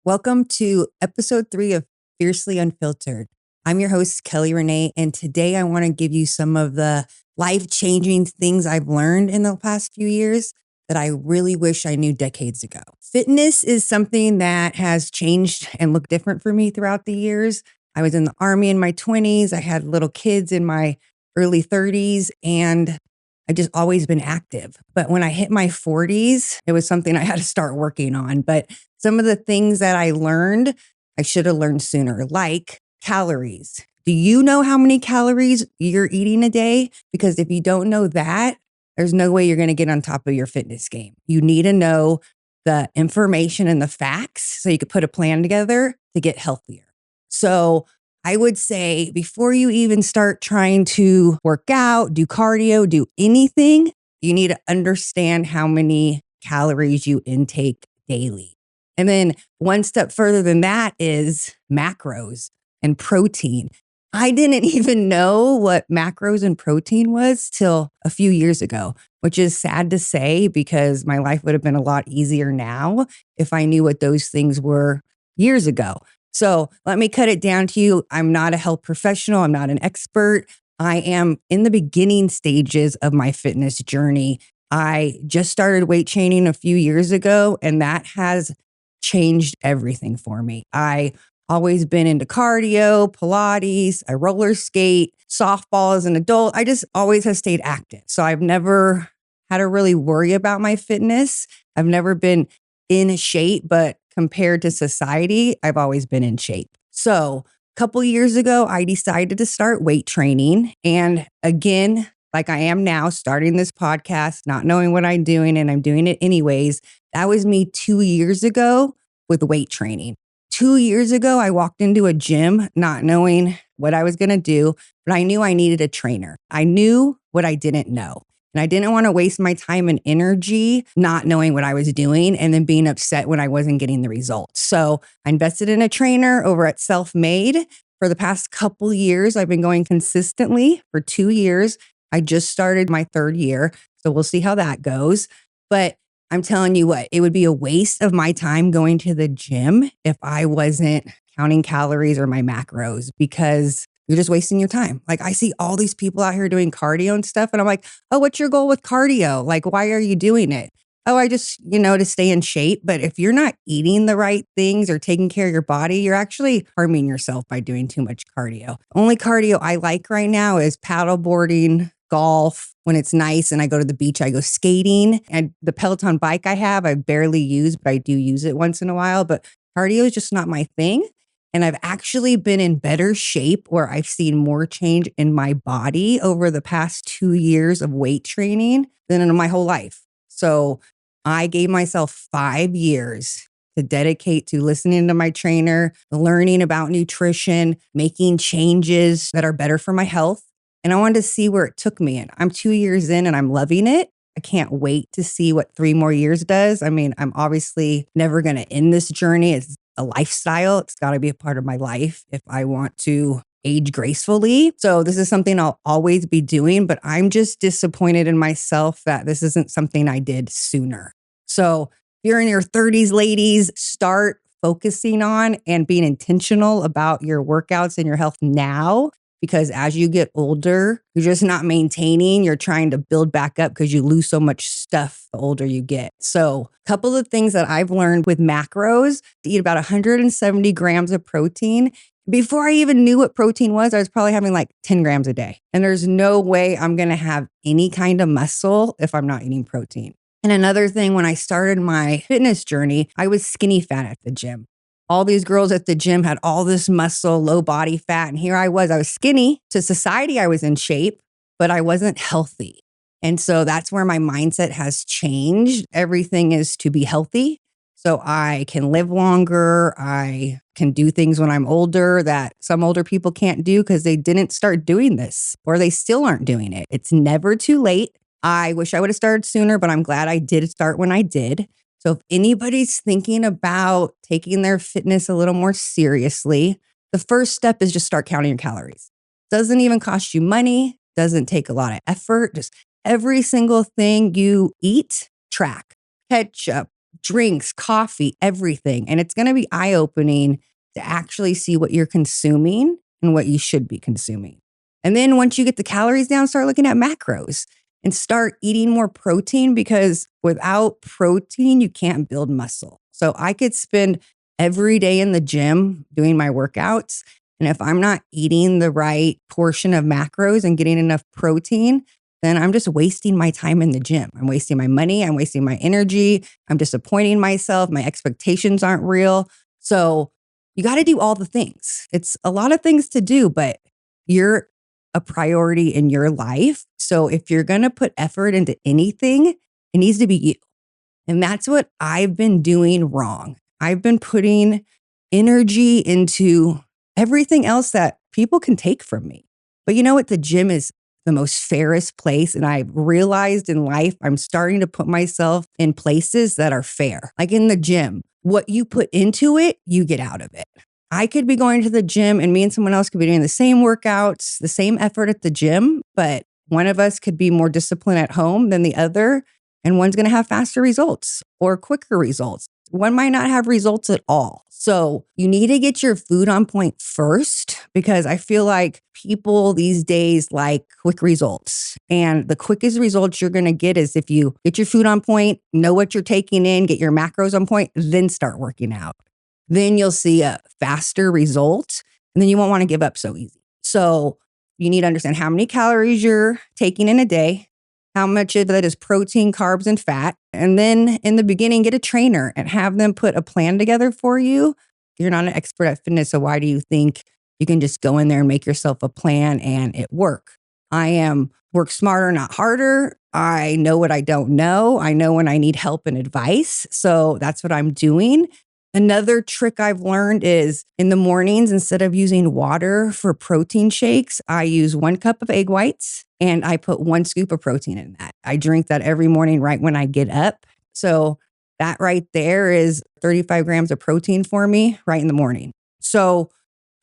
Welcome to episode 3 of Fiercely Unfiltered. I'm your host, Kelly Renee, and today I want to give you some of the life-changing things I've learned in the past few years that I really wish I knew decades ago. Fitness is something that has changed and looked different for me throughout the years. I was in the Army in my 20s. I had little kids in my early 30s, and I've just always been active. But when I hit my 40s, it was something I had to start working on. But some of the things that I learned, I should have learned sooner, like calories. Do you know how many calories you're eating a day? Because if you don't know that, there's no way you're going to get on top of your fitness game. You need to know the information and the facts so you could put a plan together to get healthier. So I would say before you even start trying to work out, do cardio, do anything, you need to understand how many calories you intake daily. And then one step further than that is macros and protein. I didn't even know what macros and protein was till a few years ago, which is sad to say because my life would have been a lot easier now if I knew what those things were years ago. So let me cut it down to you. I'm not a health professional. I'm not an expert. I am in the beginning stages of my fitness journey. I just started weight training a few years ago, and that has changed everything for me. I always been into cardio, Pilates, I roller skate, softball as an adult. I just always have stayed active. So I've never had to really worry about my fitness. I've never been in shape, but compared to society, I've always been in shape. So a couple years ago, I decided to start weight training. And again, like I am now, starting this podcast, not knowing what I'm doing, and I'm doing it anyways. That was me 2 years ago with weight training. 2 years ago, I walked into a gym not knowing what I was going to do, but I knew I needed a trainer. I knew what I didn't know. And I didn't want to waste my time and energy not knowing what I was doing and then being upset when I wasn't getting the results. So I invested in a trainer over at Self Made. For the past couple years, I've been going consistently for 2 years. I just started my 3rd year, so we'll see how that goes. But I'm telling you what, it would be a waste of my time going to the gym if I wasn't counting calories or my macros, because you're just wasting your time. Like I see all these people out here doing cardio and stuff, and I'm like, oh, what's your goal with cardio? Like, why are you doing it? Oh, I just, to stay in shape. But if you're not eating the right things or taking care of your body, you're actually harming yourself by doing too much cardio. Only cardio I like right now is paddleboarding, golf. When it's nice and I go to the beach, I go skating. And the Peloton bike I have, I barely use, but I do use it once in a while. But cardio is just not my thing. And I've actually been in better shape where I've seen more change in my body over the past 2 years of weight training than in my whole life. So I gave myself 5 years to dedicate to listening to my trainer, learning about nutrition, making changes that are better for my health. And I wanted to see where it took me. And I'm 2 years in and I'm loving it. I can't wait to see what 3 more years does. I mean, I'm obviously never going to end this journey. It's a lifestyle. It's got to be a part of my life if I want to age gracefully. So this is something I'll always be doing, but I'm just disappointed in myself that this isn't something I did sooner. So if you're in your 30s, ladies, start focusing on and being intentional about your workouts and your health now. Because as you get older, you're just not maintaining. You're trying to build back up because you lose so much stuff the older you get. So a couple of things that I've learned with macros, to eat about 170 grams of protein. Before I even knew what protein was, I was probably having like 10 grams a day. And there's no way I'm going to have any kind of muscle if I'm not eating protein. And another thing, when I started my fitness journey, I was skinny fat at the gym. All these girls at the gym had all this muscle, low body fat. And here I was skinny. To society, I was in shape, but I wasn't healthy. And so that's where my mindset has changed. Everything is to be healthy. So I can live longer. I can do things when I'm older that some older people can't do because they didn't start doing this or they still aren't doing it. It's never too late. I wish I would have started sooner, but I'm glad I did start when I did. So if anybody's thinking about taking their fitness a little more seriously, the first step is just start counting your calories. Doesn't even cost you money, doesn't take a lot of effort. Just every single thing you eat, track. Ketchup, drinks, coffee, everything. And it's going to be eye-opening to actually see what you're consuming and what you should be consuming. And then once you get the calories down, start looking at macros and start eating more protein, because without protein, you can't build muscle. So I could spend every day in the gym doing my workouts. And if I'm not eating the right portion of macros and getting enough protein, then I'm just wasting my time in the gym. I'm wasting my money. I'm wasting my energy. I'm disappointing myself. My expectations aren't real. So you got to do all the things. It's a lot of things to do, but you're a priority in your life. So if you're going to put effort into anything, it needs to be you. And that's what I've been doing wrong. I've been putting energy into everything else that people can take from me. But you know what? The gym is the most fairest place. And I've realized in life, I'm starting to put myself in places that are fair. Like in the gym, what you put into it, you get out of it. I could be going to the gym and me and someone else could be doing the same workouts, the same effort at the gym, but one of us could be more disciplined at home than the other. And one's going to have faster results or quicker results. One might not have results at all. So you need to get your food on point first, because I feel like people these days like quick results. And the quickest results you're going to get is if you get your food on point, know what you're taking in, get your macros on point, then start working out. Then you'll see a faster result, and then you won't want to give up so easy. So you need to understand how many calories you're taking in a day, how much of that is protein, carbs, and fat. And then in the beginning, get a trainer and have them put a plan together for you. You're not an expert at fitness, so why do you think you can just go in there and make yourself a plan and it work? I am work smarter, not harder. I know what I don't know. I know when I need help and advice. So that's what I'm doing. Another trick I've learned is in the mornings, instead of using water for protein shakes, I use 1 cup of egg whites and I put 1 scoop of protein in that. I drink that every morning right when I get up. So that right there is 35 grams of protein for me right in the morning. So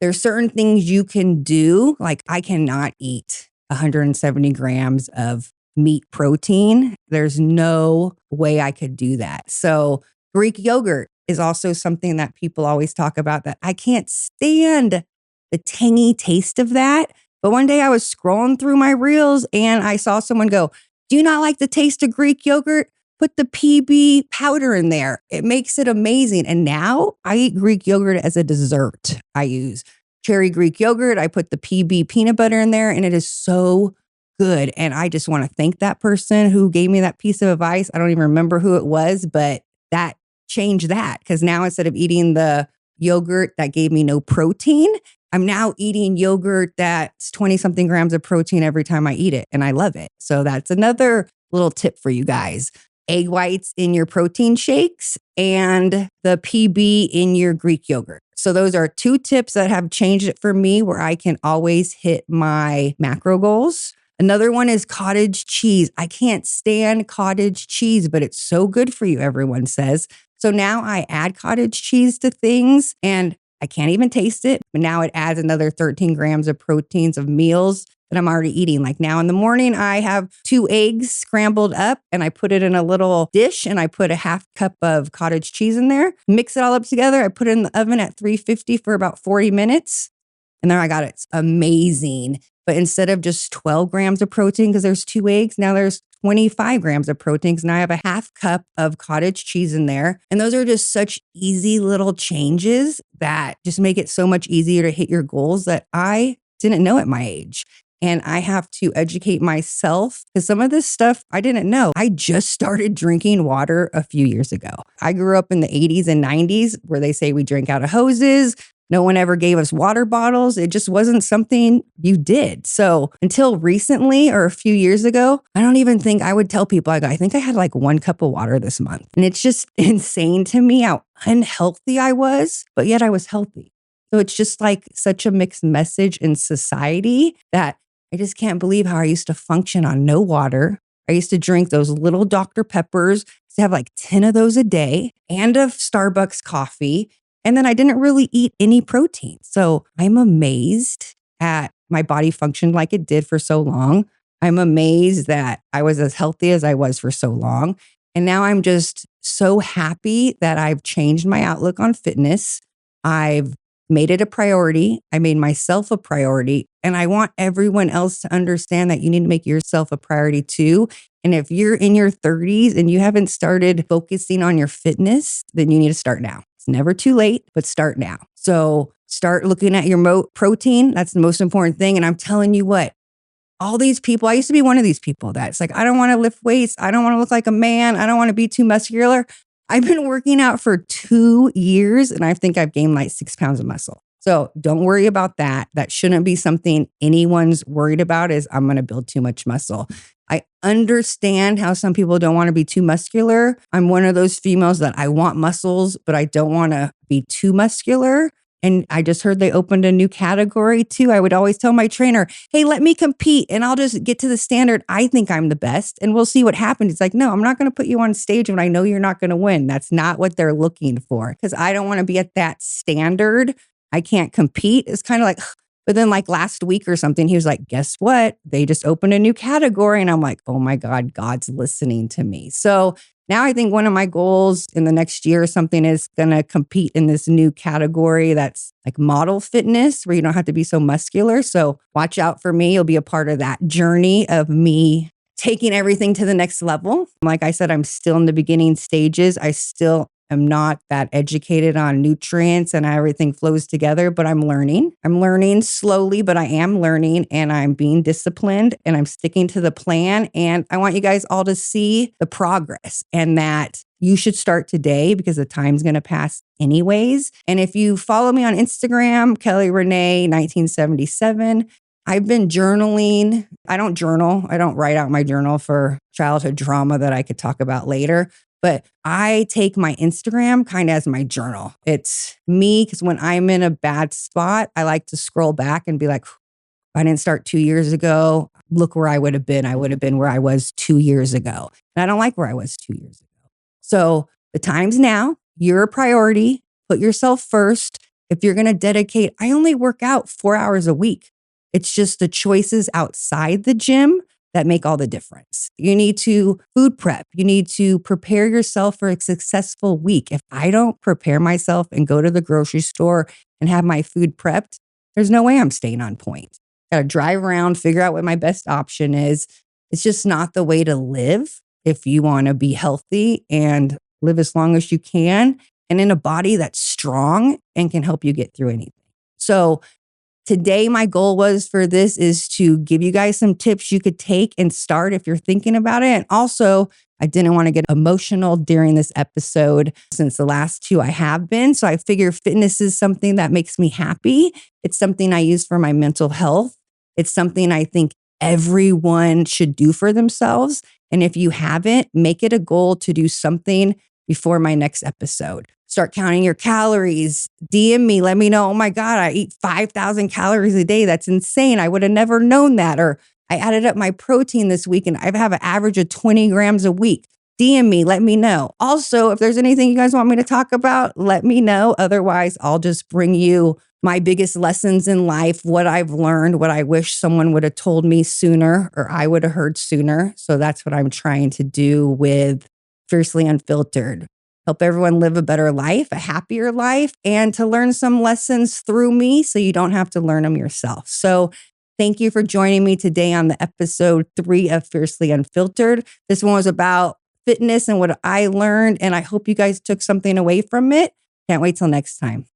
there's certain things you can do. Like I cannot eat 170 grams of meat protein. There's no way I could do that. So Greek yogurt is also something that people always talk about, that I can't stand the tangy taste of that. But one day I was scrolling through my reels and I saw someone go, "Do you not like the taste of Greek yogurt? Put the PB powder in there. It makes it amazing." And now I eat Greek yogurt as a dessert. I use cherry Greek yogurt. I put the PB peanut butter in there and it is so good. And I just want to thank that person who gave me that piece of advice. I don't even remember who it was, but that change that, because now instead of eating the yogurt that gave me no protein, I'm now eating yogurt that's 20 something grams of protein every time I eat it. And I love it. So that's another little tip for you guys. Egg whites in your protein shakes and the PB in your Greek yogurt. So those are 2 tips that have changed it for me, where I can always hit my macro goals. Another one is cottage cheese. I can't stand cottage cheese, but it's so good for you, everyone says. So now I add cottage cheese to things and I can't even taste it. But now it adds another 13 grams of proteins of meals that I'm already eating. Like now in the morning, I have 2 eggs scrambled up and I put it in a little dish and I put a 1/2 cup of cottage cheese in there, mix it all up together. I put it in the oven at 350 for about 40 minutes. And there I got it. It's amazing. But instead of just 12 grams of protein, because there's 2 eggs, now there's 25 grams of protein. Because now I have a 1/2 cup of cottage cheese in there. And those are just such easy little changes that just make it so much easier to hit your goals that I didn't know at my age. And I have to educate myself, because some of this stuff I didn't know. I just started drinking water a few years ago. I grew up in the 80s and 90s where they say we drink out of hoses. No one ever gave us water bottles. It just wasn't something you did. So until recently or a few years ago, I don't even think I would tell people, I think I had like 1 cup of water this month. And it's just insane to me how unhealthy I was, but yet I was healthy. So it's just like such a mixed message in society that I just can't believe how I used to function on no water. I used to drink those little Dr. Peppers, to have like 10 of those a day, and a Starbucks coffee. And then I didn't really eat any protein. So I'm amazed at my body functioned like it did for so long. I'm amazed that I was as healthy as I was for so long. And now I'm just so happy that I've changed my outlook on fitness. I've made it a priority. I made myself a priority. And I want everyone else to understand that you need to make yourself a priority too. And if you're in your 30s and you haven't started focusing on your fitness, then you need to start now. It's never too late, but start now. So start looking at your protein. That's the most important thing. And I'm telling you what, all these people, I used to be one of these people that's like, I don't want to lift weights. I don't want to look like a man. I don't want to be too muscular. I've been working out for 2 years and I think I've gained like 6 pounds of muscle. So don't worry about that. That shouldn't be something anyone's worried about is I'm going to build too much muscle. I understand how some people don't want to be too muscular. I'm one of those females that I want muscles, but I don't want to be too muscular. And I just heard they opened a new category too. I would always tell my trainer, hey, let me compete and I'll just get to the standard. I think I'm the best and we'll see what happens. It's like, no, I'm not going to put you on stage when I know you're not going to win. That's not what they're looking for because I don't want to be at that standard. I can't compete. It's kind of like, but then like last week or something, he was like, guess what? They just opened a new category. And I'm like, oh my God, God's listening to me. So now I think one of my goals in the next year or something is going to compete in this new category that's like model fitness where you don't have to be so muscular. So watch out for me. You'll be a part of that journey of me taking everything to the next level. Like I said, I'm still in the beginning stages. I still am not that educated on nutrients and how everything flows together, but I'm learning. I'm learning slowly, but I am learning and I'm being disciplined and I'm sticking to the plan. And I want you guys all to see the progress and that you should start today because the time's going to pass anyways. And if you follow me on Instagram, Kelly Renee 1977, I've been journaling. I don't journal. I don't write out my journal for childhood trauma that I could talk about later. But I take my Instagram kind of as my journal. It's me because when I'm in a bad spot, I like to scroll back and be like, I didn't start 2 years ago. Look where I would have been. I would have been where I was 2 years ago. And I don't like where I was 2 years ago. So the time's now. You're a priority. Put yourself first. If you're going to dedicate, I only work out 4 hours a week. It's just the choices outside the gym that make all the difference. You need to food prep. You need to prepare yourself for a successful week. If I don't prepare myself and go to the grocery store and have my food prepped, there's no way I'm staying on point. Got to drive around, figure out what my best option is. It's just not the way to live if you want to be healthy and live as long as you can and in a body that's strong and can help you get through anything. So today, my goal was for this is to give you guys some tips you could take and start if you're thinking about it. And also, I didn't want to get emotional during this episode since the last 2 I have been. So I figure fitness is something that makes me happy. It's something I use for my mental health. It's something I think everyone should do for themselves. And if you haven't, make it a goal to do something before my next episode. Start counting your calories. DM me. Let me know, oh my God, I eat 5,000 calories a day. That's insane. I would have never known that. Or I added up my protein this week and I have an average of 20 grams a week. DM me. Let me know. Also, if there's anything you guys want me to talk about, let me know. Otherwise, I'll just bring you my biggest lessons in life, what I've learned, what I wish someone would have told me sooner or I would have heard sooner. So that's what I'm trying to do with Fiercely Unfiltered. Help everyone live a better life, a happier life, and to learn some lessons through me so you don't have to learn them yourself. So thank you for joining me today on the episode 3 of Fiercely Unfiltered. This one was about fitness and what I learned, and I hope you guys took something away from it. Can't wait till next time.